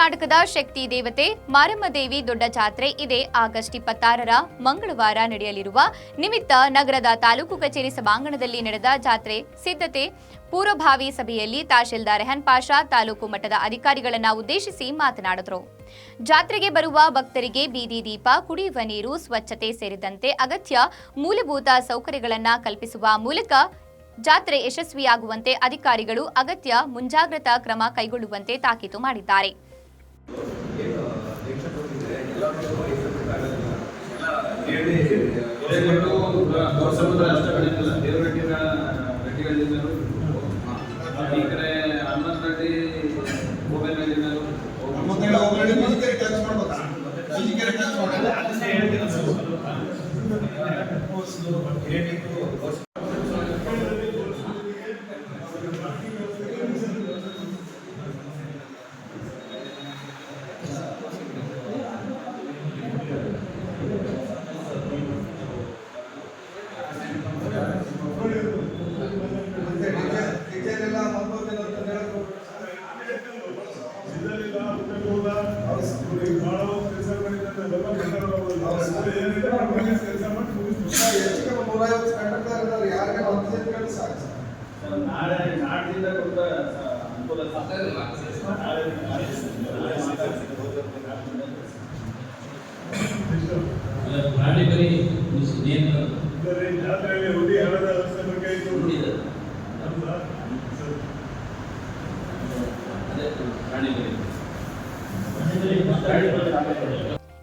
ಕರ್ನಾಟಕದ ಶಕ್ತಿ ದೇವತೆ ಮಾರಮ್ಮ ದೇವಿ ದೊಡ್ಡ ಜಾತ್ರೆ ಇದೇ ಆಗಸ್ಟ್ 26ರ ಮಂಗಳವಾರ ನಡೆಯಲಿರುವ ನಿಮಿತ್ತ ನಗರದ ತಾಲೂಕು ಕಚೇರಿ ಸಭಾಂಗಣದಲ್ಲಿ ನಡೆದ ಜಾತ್ರೆ ಸಿದ್ಧತೆ ಪೂರ್ವಭಾವಿ ಸಭೆಯಲ್ಲಿ ತಹಶೀಲ್ದಾರ್ ರೆಹನ್ ಪಾಷಾ ತಾಲೂಕು ಮಟ್ಟದ ಅಧಿಕಾರಿಗಳನ್ನು ಉದ್ದೇಶಿಸಿ ಮಾತನಾಡಿದರು. ಜಾತ್ರೆಗೆ ಬರುವ ಭಕ್ತರಿಗೆ ಬೀದಿ ದೀಪ, ಕುಡಿಯುವ ನೀರು, ಸ್ವಚ್ಛತೆ ಸೇರಿದಂತೆ ಅಗತ್ಯ ಮೂಲಭೂತ ಸೌಕರ್ಯಗಳನ್ನು ಕಲ್ಪಿಸುವ ಮೂಲಕ ಜಾತ್ರೆ ಯಶಸ್ವಿಯಾಗುವಂತೆ ಅಧಿಕಾರಿಗಳು ಅಗತ್ಯ ಮುಂಜಾಗ್ರತಾ ಕ್ರಮ ಕೈಗೊಳ್ಳುವಂತೆ ತಾಕೀತು ಮಾಡಿದ್ದಾರೆ.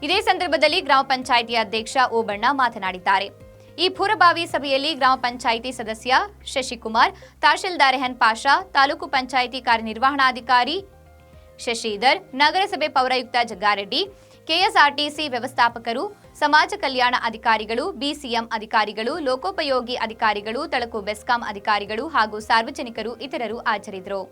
ಇದೇ ಸಂದರ್ಭದಲ್ಲಿ ಗ್ರಾಮ ಪಂಚಾಯಿತಿ ಅಧ್ಯಕ್ಷ ಓಬಣ್ಣ ಮಾತನಾಡಿದ್ದಾರೆ. ಈ ಪೂರ್ವಭಾವಿ ಸಭೆಯಲ್ಲಿ ಗ್ರಾಮ ಪಂಚಾಯಿತಿ ಸದಸ್ಯ ಶಶಿಕುಮಾರ್, ತಹಶೀಲ್ದಾರ್ ರೆಹನ್ ಪಾಷಾ, ತಾಲೂಕು ಪಂಚಾಯಿತಿ ಕಾರ್ಯನಿರ್ವಹಣಾಧಿಕಾರಿ ಶಶಿಧರ್, ನಗರಸಭೆ ಪೌರಾಯುಕ್ತ ಜಗ್ಗಾರೆಡ್ಡಿ, ಕೆಎಸ್ಆರ್ಟಿಸಿ ವ್ಯವಸ್ಥಾಪಕರು, ಸಮಾಜ ಕಲ್ಯಾಣ ಅಧಿಕಾರಿಗಳು, ಬಿಸಿಎಂ ಅಧಿಕಾರಿಗಳು, ಲೋಕೋಪಯೋಗಿ ಅಧಿಕಾರಿಗಳು, ತಳಕು ಬೆಸ್ಕಾಂ ಅಧಿಕಾರಿಗಳು ಹಾಗೂ ಸಾರ್ವಜನಿಕರು ಇತರರು ಹಾಜರಿದ್ದರು.